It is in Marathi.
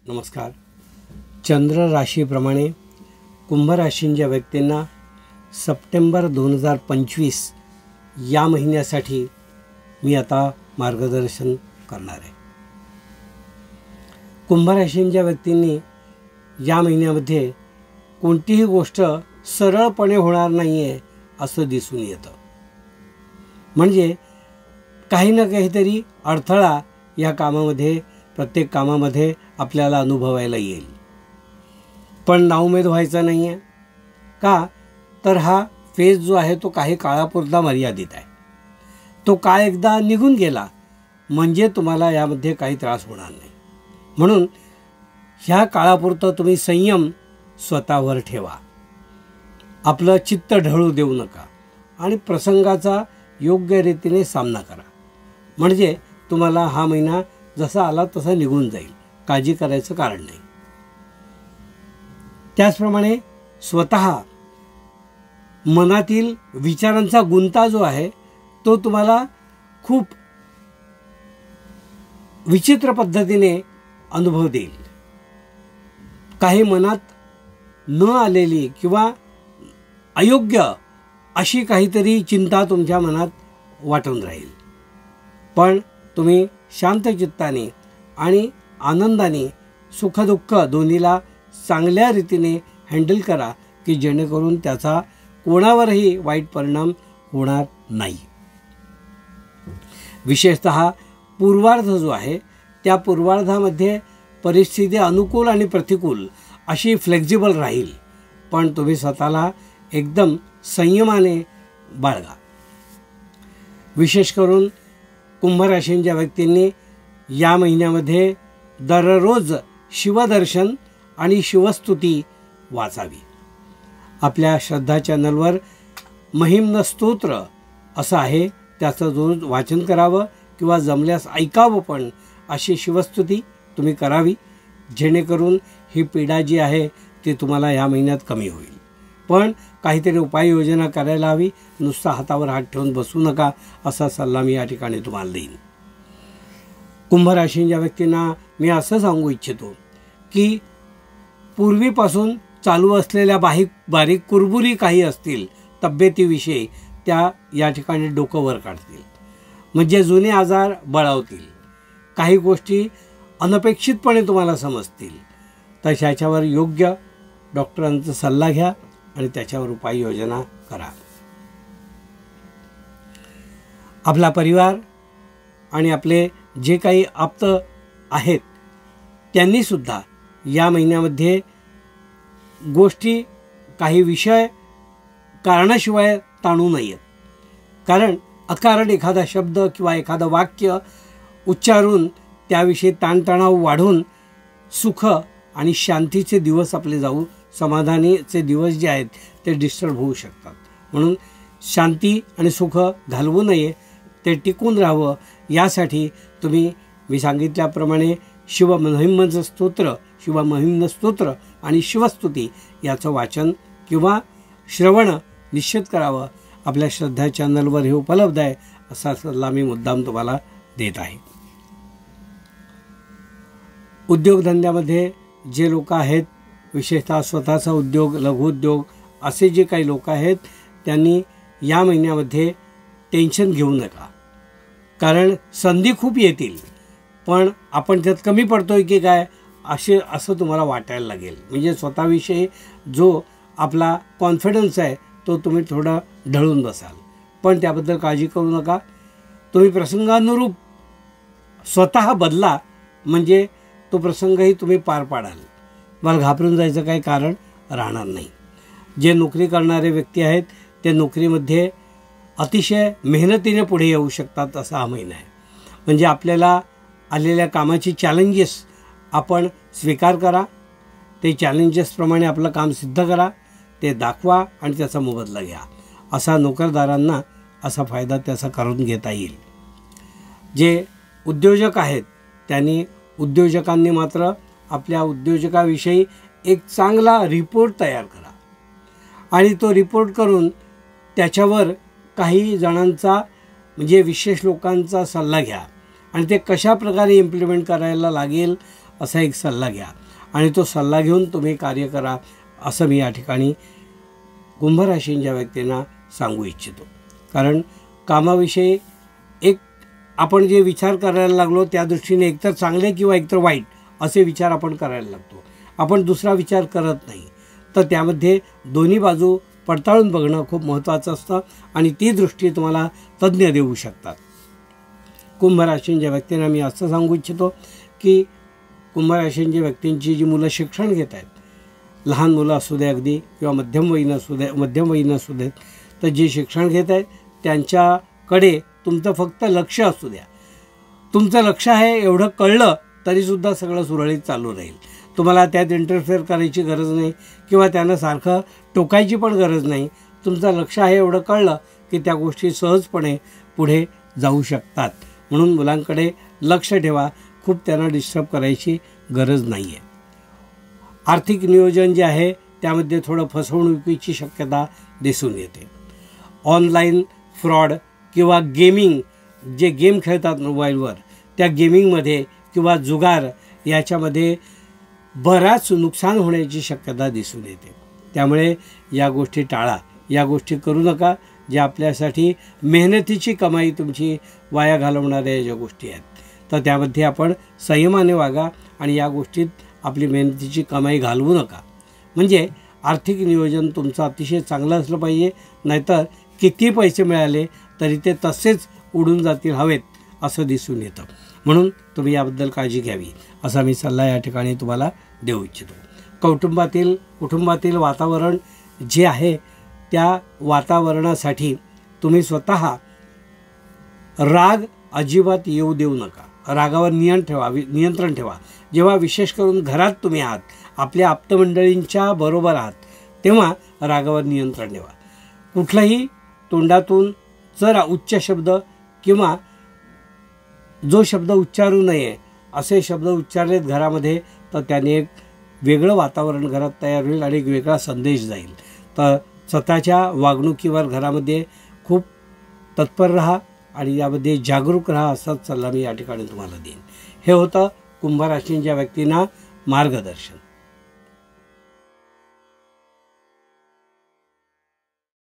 नमस्कार. चंद्र राशीप्रमाणे कुंभ राशींच्या व्यक्तींना सप्टेंबर 2025 या महिन्यासाठी मी आता मार्गदर्शन करणार आहे. कुंभ राशींच्या व्यक्तींनी या महिन्यामध्ये कोणतीही गोष्ट सरळपणे होणार नाही आहे असं दिसून येतं. म्हणजे काही ना काहीतरी अडथळा या कामामध्ये, प्रत्येक कामामध्ये आपल्याला अनुभवायला येईल. पण नाउमेद व्हायचं नाही आहे. का तर हा फेज जो आहे तो काही काळापुरता मर्यादित आहे. तो काळ एकदा निघून गेला म्हणजे तुम्हाला यामध्ये काही त्रास होणार नाही. म्हणून ह्या काळापुरतं तुम्ही संयम स्वतःवर ठेवा. आपलं चित्त ढळू देऊ नका आणि प्रसंगाचा योग्य रीतीने सामना करा. म्हणजे तुम्हाला हा महिना जसा आला तसा निघून जाईल. काळजी करायचं कारण नाही. त्याचप्रमाणे स्वतः मनातील विचारांचा गुंता जो आहे तो तुम्हाला खूप विचित्र पद्धतीने अनुभव देईल. काही मनात न आलेली किंवा अयोग्य अशी काहीतरी चिंता तुमच्या मनात वाटून राहील. पण तुम्ही शांत चित्ताने आणि आनंदाने सुखदुःख दोन्हीला चांगल्या रीतीने हँडल करा की जेणेकरून त्याचा कोणावरही वाईट परिणाम होणार नाही. विशेषतः पूर्वार्ध जो आहे त्या पूर्वार्धामध्ये परिस्थिती अनुकूल आणि प्रतिकूल अशी फ्लेक्झिबल राहील. पण तुम्ही स्वतःला एकदम संयमाने बाळगा. विशेष करून कुंभ राशींच्या व्यक्तींनी या महिन्यामध्ये दररोज शिवदर्शन आणि शिवस्तुती वाचावी. आपल्या श्रद्धा चॅनलवर महिम्न स्तोत्र असं आहे, त्याचं रोज वाचन करावं किंवा जमल्यास ऐकावं. पण अशी शिवस्तुती तुम्ही करावी जेणेकरून ही पीडा जी आहे ती तुम्हाला या महिन्यात कमी होईल. पण काहीतरी उपाययोजना करायला हवी. नुसता हातावर हात ठेवून बसू नका असा सल्ला मी या ठिकाणी तुम्हाला देईन. कुंभ राशींच्या व्यक्तींना मी असं सांगू इच्छितो की पूर्वीपासून चालू असलेल्या बारीक कुरबुरी काही असतील तब्येतीविषयी त्या या ठिकाणी डोकं वर काढतील. म्हणजे जुने आजार बळावतील. काही गोष्टी अनपेक्षितपणे तुम्हाला समजतील. तर ह्याच्यावर योग्य डॉक्टरांचा सल्ला घ्या आणि त्याच्यावर उपाययोजना करा. आपला परिवार आणि आपले जे काही आप्त आहेत त्यांनीसुद्धा या महिन्यामध्ये गोष्टी काही विषय कारणाशिवाय ताणू नयेत. कारण अकारण एखादा शब्द किंवा एखादं वाक्य उच्चारून त्याविषयी ताणतणाव वाढून सुख आणि शांतीचे दिवस आपले जाऊ, समाधानीचे दिवस जे आहेत ते डिस्टर्ब होऊ शकतात. म्हणून शांती आणि सुख घालवू नये, ते टिकून राहावं यासाठी तुम्ही मी सांगितल्याप्रमाणे शिवमहिम्न स्तोत्र आणि शिवस्तुती याचं वाचन किंवा श्रवण निश्चित करावं. आपल्या श्रद्धा चॅनलवर हे उपलब्ध आहे असा सल्ला मी मुद्दाम तुम्हाला देत आहे. उद्योगधंद्यामध्ये जे लोक आहेत, विशेषतः स्वतःचा उद्योग, लघुउद्योग असे जे काही लोक आहेत त्यांनी या महिन्यामध्ये टेन्शन घेऊ नका. कारण संधी खूप येतील पण आपण त्यात कमी पडतोय की काय असं तुम्हाला वाटायला लागेल. म्हणजे स्वतःविषयी जो आपला कॉन्फिडन्स आहे तो तुम्ही थोडा ढळून बसाल. पण त्याबद्दल काळजी करू नका. तुम्ही प्रसंगानुरूप स्वतः बदला म्हणजे तो प्रसंगही तुम्ही पार पाडाल. मला घाबरून जायचं काही कारण राहणार नाही. जे नोकरी करणारे व्यक्ती आहेत ते नोकरीमध्ये अतिशय मेहनतीने पुढे येऊ शकतात असा हा महिना आहे. म्हणजे आपल्याला आलेल्या कामाची चॅलेंजेस आपण स्वीकार करा. ते चॅलेंजेसप्रमाणे आपलं काम सिद्ध करा, ते दाखवा आणि त्याचा मोबदला घ्या. असा नोकरदारांना असा फायदा त्याचा करून घेता येईल. जे उद्योजक आहेत उद्योजकांनी मात्र आपल्या उद्योजकाविषयी एक चांगला रिपोर्ट तयार करा आणि तो रिपोर्ट करून त्याच्यावर काही जणांचा म्हणजे विशेष लोकांचा सल्ला घ्या आणि ते कशा प्रकारे इम्प्लिमेंट करायला लागेल असा एक सल्ला घ्या आणि तो सल्ला घेऊन तुम्ही कार्य करा, असं मी या ठिकाणी कुंभराशींच्या व्यक्तींना सांगू इच्छितो. कारण कामाविषयी एक आपण जे विचार करायला लागलो त्या दृष्टीने एकतर चांगले किंवा एकतर वाईट असे विचार आपण करायला लागतो. आपण दुसरा विचार करत नाही. तर त्यामध्ये दोन्ही बाजू पडताळून बघणं खूप महत्त्वाचं असतं आणि ती दृष्टी तुम्हाला तज्ज्ञ देऊ शकतात. कुंभराशींच्या व्यक्तींना मी असं सांगू इच्छितो की कुंभराशींच्या व्यक्तींची जी मुलं शिक्षण घेत आहेत, लहान मुलं असू दे अगदी किंवा मध्यमवयीन असू देत, तर जे शिक्षण घेत आहेत त्यांच्याकडे तुमचं फक्त लक्ष असू द्या. तुमचं लक्ष आहे एवढं कळलं तरीसुद्धा सगळं सुरळीत चालू राहील. तुम्हाला त्यात इंटरफेअर करायची गरज नाही किंवा त्यांना सारखं टोकायची पण गरज नाही. तुमचं लक्ष आहे एवढं कळलं की त्या गोष्टी सहजपणे पुढे जाऊ शकतात. म्हणून मुलांकडे लक्ष ठेवा, खूप त्यांना डिस्टर्ब करायची गरज नाही आहे. आर्थिक नियोजन जे आहे त्यामध्ये थोडं फसवणुकीची शक्यता दिसून येते. ऑनलाईन फ्रॉड किंवा गेमिंग, जे गेम खेळतात मोबाईलवर, त्या गेमिंगमध्ये किंवा जुगार याच्यामध्ये बराच नुकसान होण्याची शक्यता दिसून येते. त्यामुळे या गोष्टी टाळा, या गोष्टी करू नका ज्या आपल्यासाठी मेहनतीची कमाई तुमची वाया घालवणाऱ्या ज्या गोष्टी आहेत. तर त्यामध्ये आपण संयमाने वागा आणि या गोष्टीत आपली मेहनतीची कमाई घालवू नका. म्हणजे आर्थिक नियोजन तुमचं अतिशय चांगलं असलं पाहिजे, नाहीतर किती पैसे मिळाले तरी ते तसेच उडून जातील हवेत असं दिसून येतं. म्हणून तुम्ही याबद्दल काळजी घ्यावी असा मी सल्ला या ठिकाणी तुम्हाला देऊ इच्छितो. कुटुंबातील वातावरण जे आहे त्या वातावरणासाठी तुम्ही स्वतः राग अजिबात येऊ देऊ नका. रागावर नियंत्रण ठेवा. जेव्हा विशेष करून घरात तुम्ही आहात, आपल्या आप्तमंडळींच्या बरोबर आहात, तेव्हा रागावर नियंत्रण ठेवा. कुठलाही तोंडातून जर उच्च शब्द किंवा जो शब्द उच्चारू नये असे शब्द उच्चारलेत घरामध्ये तर त्याने एक वेगळं वातावरण घरात तयार होईल आणि एक वेगळा संदेश जाईल. तर स्वतःच्या वागणुकीवर घरामध्ये खूप तत्पर राहा आणि यामध्ये जागरूक राहा असाच सल्ला मी या ठिकाणी तुम्हाला देईन. हे होतं कुंभराशींच्या व्यक्तींना मार्गदर्शन.